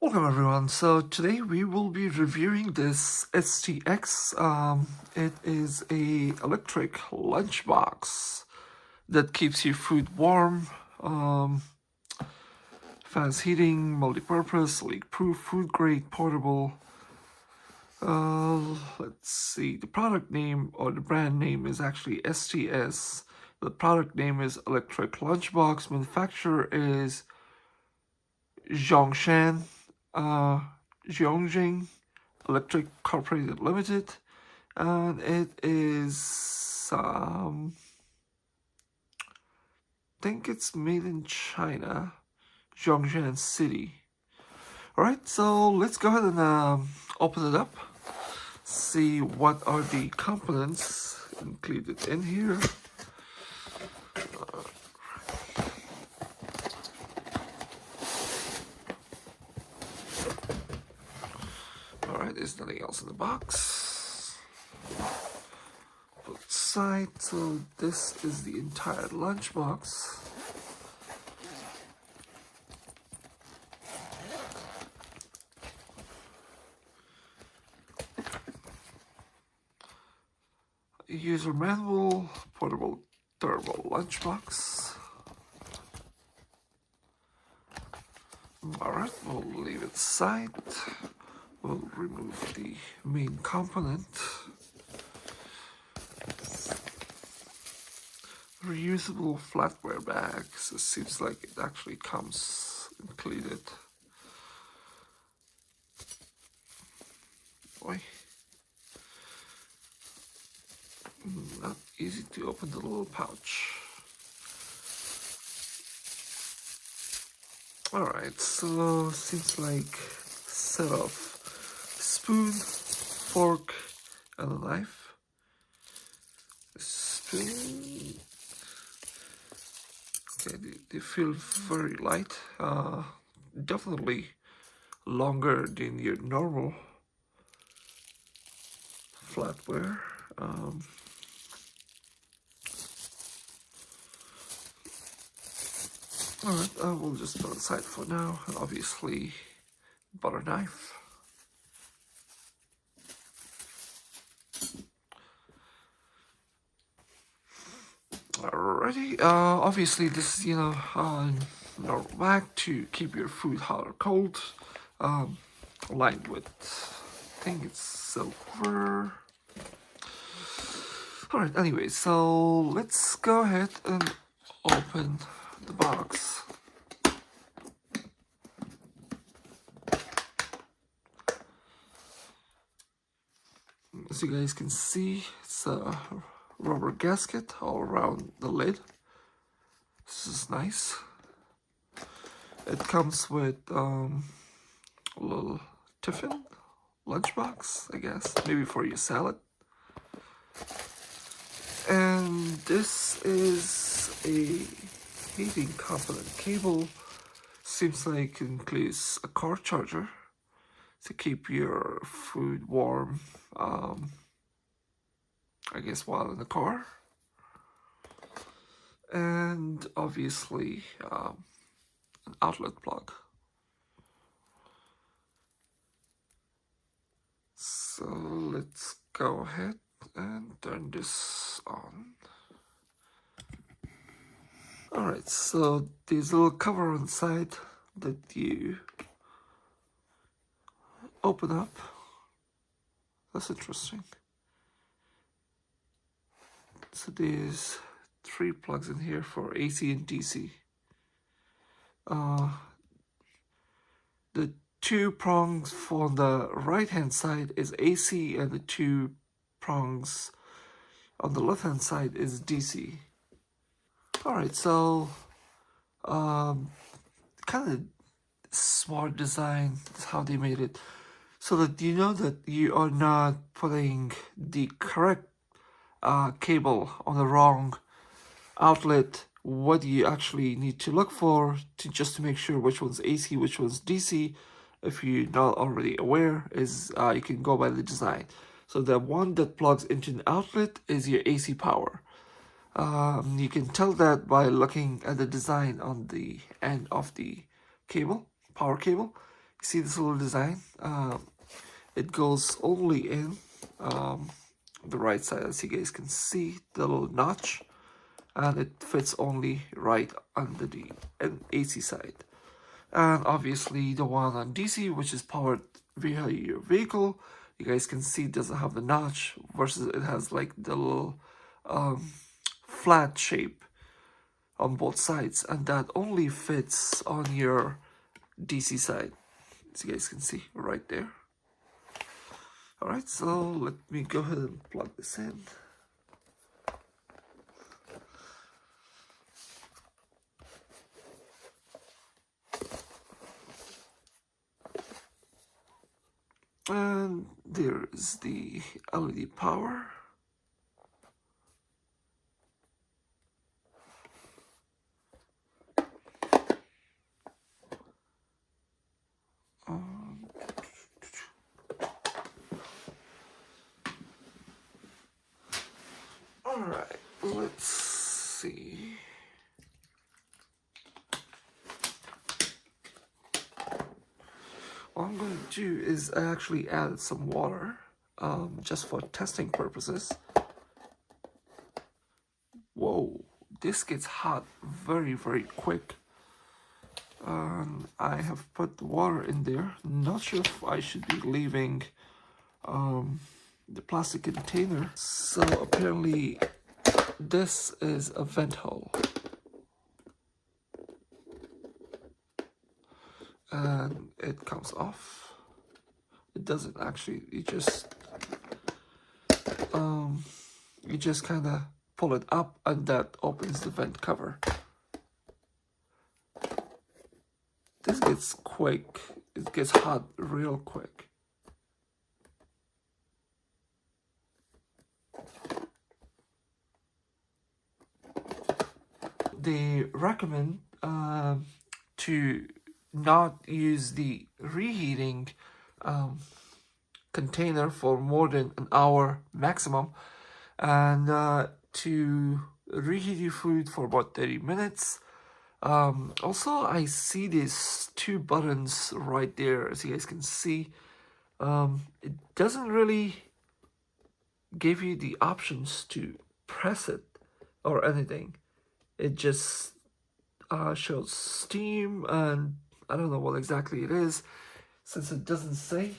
Welcome everyone. So today we will be reviewing this STX. It is a electric lunchbox that keeps your food warm. Fast heating, multi-purpose, leak-proof, food-grade, portable. Let's see. The product name or the brand name is actually STS. The product name is Electric Lunchbox. Manufacturer is Zhongshan. Zhongjing Electric Corporated Limited, and it is I think it's made in China, Zhongshan City. Alright, so let's go ahead and open it up, see what are the components included in here. Alright, there's nothing else in the box. Both sides, so this is the entire lunchbox. User manual, portable thermal lunchbox. Alright, we'll leave it aside. We'll remove the main component. Reusable flatware bags. It seems like it actually comes included. Boy. Not easy to open the little pouch. Alright, so seems like set of spoon, fork, and a knife. Spoon. Okay, they feel very light. Definitely longer than your normal flatware. Alright, we'll just put it aside for now, and obviously butter knife. Alrighty, obviously this is, normal bag to keep your food hot or cold, lined with, I think it's silver. Alright, anyway, so let's go ahead and open the box. As you guys can see, it's a rubber gasket all around the lid. This is nice. It comes with a little tiffin lunchbox, I guess, maybe for your salad. And this is a heating component cable. Seems like it includes a car charger to keep your food warm, I guess while in the car. And obviously an outlet plug. So let's go ahead and turn this on. Alright, so there's a little cover on the side that you open up. That's interesting. So there's 3 plugs in here for AC and DC. The 2 prongs on the right hand side is AC, and the 2 prongs on the left hand side is DC. Alright, so kind of smart design is how they made it, so that you know that you are not putting the correct cable on the wrong outlet. What you actually need to look for just to make sure which one's AC, which one's DC, if you're not already aware, is you can go by the design. So the one that plugs into an outlet is your AC power. You can tell that by looking at the design on the end of the cable, power cable. See this little design? It goes only in the right side, as you guys can see, the little notch, and it fits only right under the AC side. And obviously the one on DC, which is powered via your vehicle, you guys can see it doesn't have the notch, versus it has like the little flat shape on both sides, and that only fits on your DC side, as you guys can see right there. Alright, so let me go ahead and plug this in. And there is the LED power. Alright, let's see. What I'm going to do is I actually added some water just for testing purposes. Whoa, this gets hot very, very quick. I have put the water in there. Not sure if I should be leaving the plastic container. So apparently this is a vent hole. And it comes off. It doesn't actually, you just kind of pull it up, and that opens the vent cover. This gets quick. It gets hot real quick. They recommend to not use the reheating container for more than an hour maximum, and to reheat your food for about 30 minutes. Also, I see these two buttons right there, as you guys can see. It doesn't really give you the options to press it or anything. It just shows steam, and I don't know what exactly it is, since it doesn't say.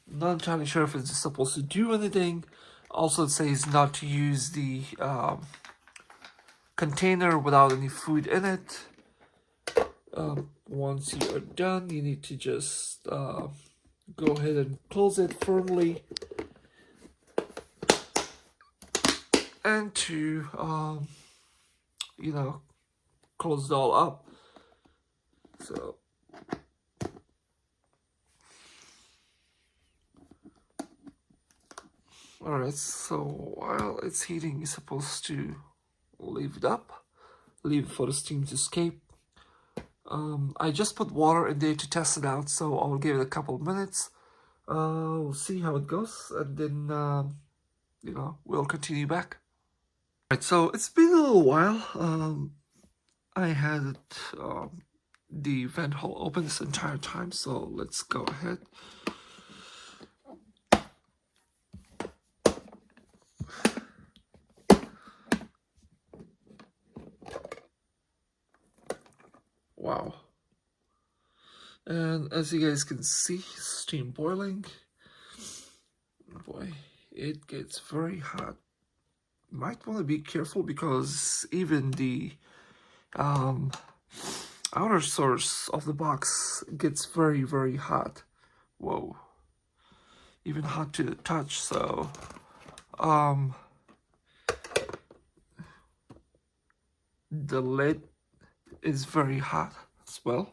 Not entirely sure if it's supposed to do anything. Also, it says not to use the container without any food in it. Once you are done, you need to just go ahead and close it firmly, and to close it all up. So alright, so while it's heating, you're supposed to leave it up, leave it for the steam to escape. I just put water in there to test it out, so I'll give it a couple of minutes. We'll see how it goes, and then we'll continue back. Right, so it's been a little while. I had the vent hole open this entire time, so let's go ahead. Wow. And as you guys can see, steam boiling. Boy, it gets very hot. Might want to be careful, because even the outer source of the box gets very, very hot. Whoa. Even hot to the touch, so the lid is very hot as well.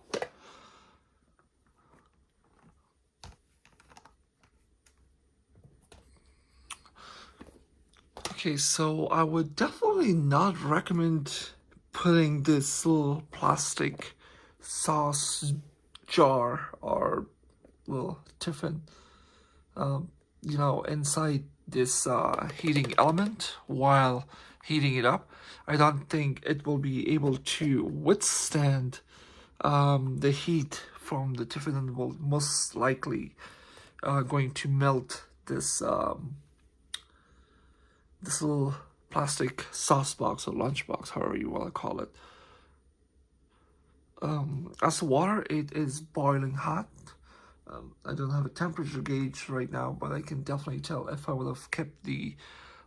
Okay, so I would definitely not recommend putting this little plastic sauce jar or little tiffin, inside this heating element while heating it up. I don't think it will be able to withstand the heat from the Tiffin will most likely going to melt this this little plastic sauce box or lunch box, however you want to call it. As water, it is boiling hot. I don't have a temperature gauge right now, but I can definitely tell if I would have kept the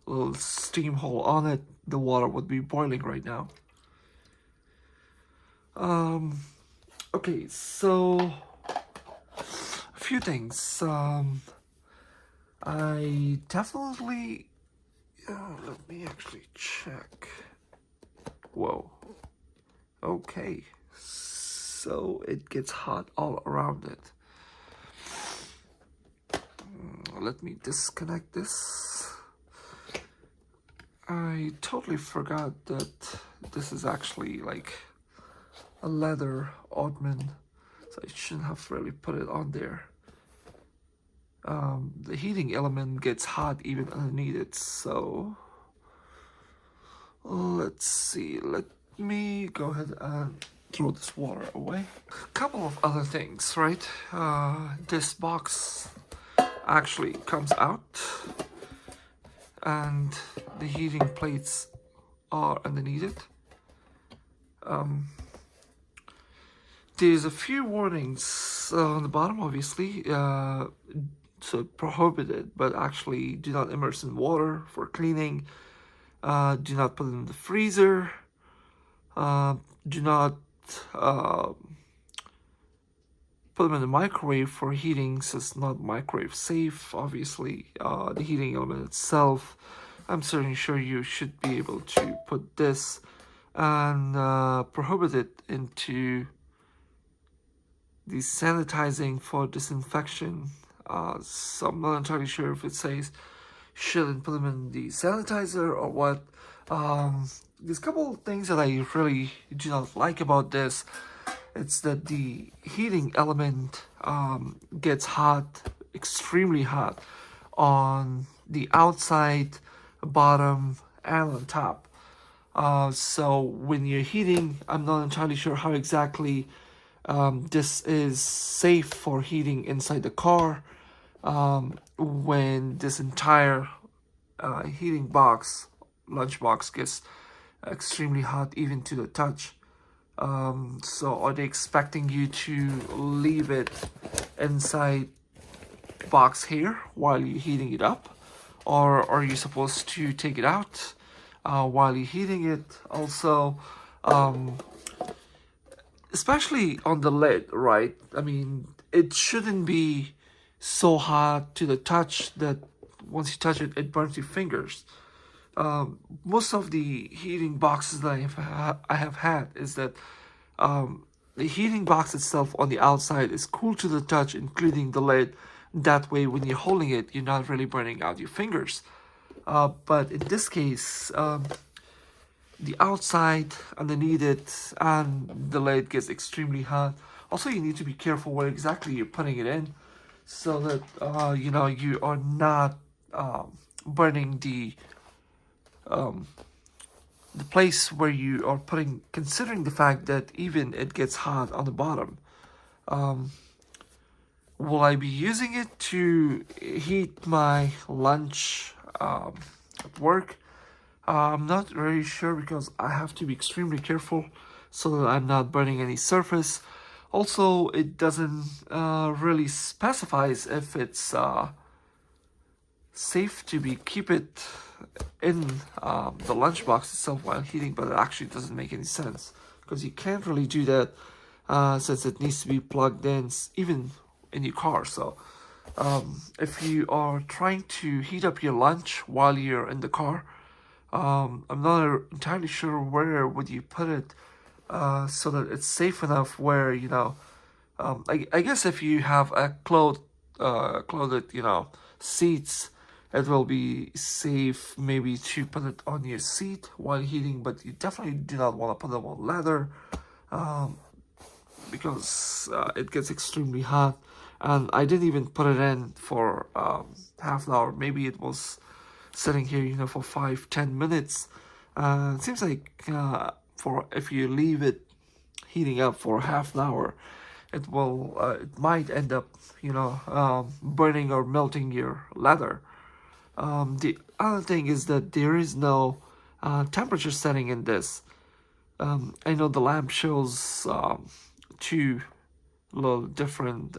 little steam hole on it, the water would be boiling right now. Okay, so a few things. I definitely, let me actually check. Whoa. Okay, so it gets hot all around it. Let me disconnect this. I totally forgot that this is actually like a leather oddman, so I shouldn't have really put it on there. The heating element gets hot even underneath it, so let's see. Let me go ahead and throw this water away. A couple of other things, right? This box actually comes out and the heating plates are underneath it. There's a few warnings on the bottom, obviously. So prohibited, but actually do not immerse in water for cleaning. Do not put it in the freezer. Do not put them in the microwave for heating, so it's not microwave safe. Obviously, the heating element itself, I'm certainly sure you should be able to put this and prohibit it into the sanitizing for disinfection. So I'm not entirely sure if it says shouldn't put them in the sanitizer or what. There's a couple of things that I really do not like about this. It's that the heating element gets hot, extremely hot, on the outside, bottom, and on top. So when you're heating, I'm not entirely sure how exactly this is safe for heating inside the car. When this entire heating box, lunch box, gets extremely hot even to the touch. So are they expecting you to leave it inside box here while you're heating it up, or are you supposed to take it out while you're heating it? Also, especially on the lid, right? I mean, it shouldn't be so hot to the touch that once you touch it, it burns your fingers. Most of the heating boxes that I have had is that the heating box itself on the outside is cool to the touch, including the lid. That way, when you're holding it, you're not really burning out your fingers. But in this case, the outside, underneath it, and the lid gets extremely hot. Also, you need to be careful where exactly you're putting it in, so that you know, you are not burning the place where you are putting, considering the fact that even it gets hot on the bottom. Will I be using it to heat my lunch at work? I'm not really sure, because I have to be extremely careful so that I'm not burning any surface. Also, it doesn't really specifies if it's safe to keep it in the lunchbox itself while heating, but it actually doesn't make any sense, because you can't really do that since it needs to be plugged in even in your car. So if you are trying to heat up your lunch while you're in the car, I'm not entirely sure where would you put it so that it's safe enough where, you know, I guess if you have a clothed, you know, seats, it will be safe maybe to put it on your seat while heating, but you definitely do not want to put them on leather because it gets extremely hot. And I didn't even put it in for half an hour. Maybe it was sitting here, you know, for 5-10 minutes. It seems like for if you leave it heating up for half an hour, it might end up, burning or melting your leather. The other thing is that there is no temperature setting in this. I know the lamp shows two little different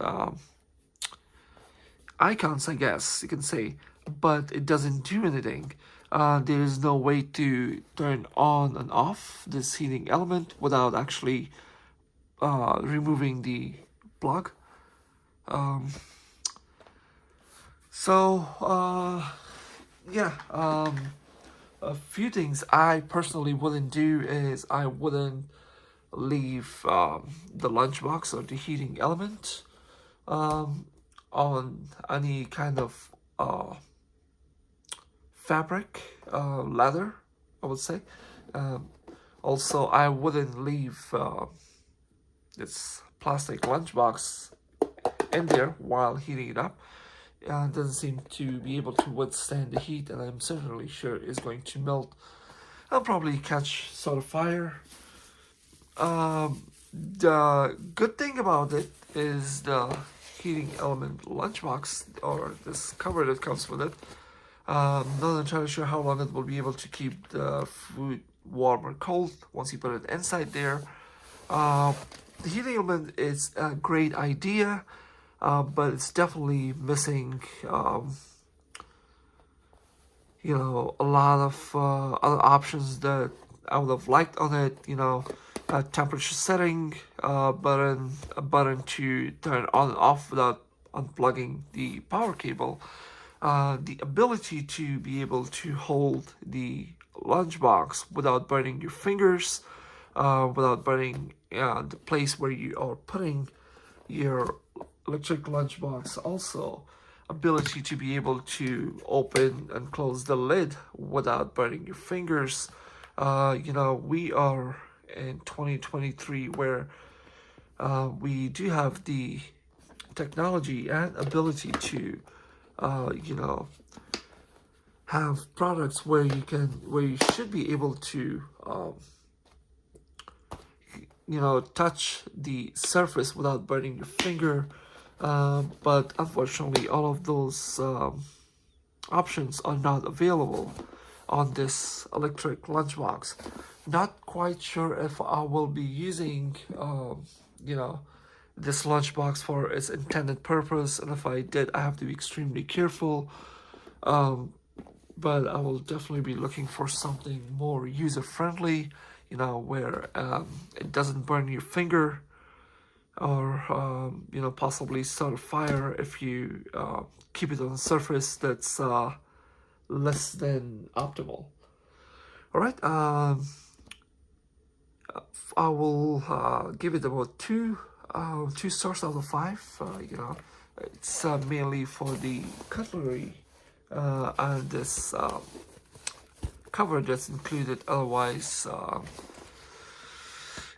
icons, I guess you can say, but it doesn't do anything. There is no way to turn on and off this heating element without actually removing the plug. Yeah, a few things I personally wouldn't do is I wouldn't leave the lunchbox or the heating element on any kind of fabric, leather, I would say. Also, I wouldn't leave this plastic lunchbox in there while heating it up. It doesn't seem to be able to withstand the heat, and I'm certainly sure it's going to melt. I'll probably catch sort of fire. The good thing about it is the heating element lunchbox, or this cover that comes with it. Not entirely sure how long it will be able to keep the food warm or cold once you put it inside there. The heating element is a great idea, but it's definitely missing, a lot of other options that I would have liked on it. A temperature setting button, a button to turn on and off without unplugging the power cable, the ability to be able to hold the lunchbox without burning your fingers, without burning the place where you are putting your electric lunchbox. Also, ability to be able to open and close the lid without burning your fingers. We are in 2023 where we do have the technology and ability to have products where you should be able to touch the surface without burning your finger, but unfortunately all of those options are not available on this electric lunchbox. Not quite sure if I will be using this lunchbox for its intended purpose, and if I did, I have to be extremely careful. But I will definitely be looking for something more user-friendly, where it doesn't burn your finger, or possibly start a fire if you keep it on a surface that's less than optimal. All right, I will give it about 2 stars out of 5. It's mainly for the cutlery and this cover that's included. Otherwise,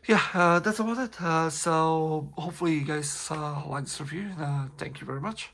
that's about it. So hopefully you guys like this review. Thank you very much.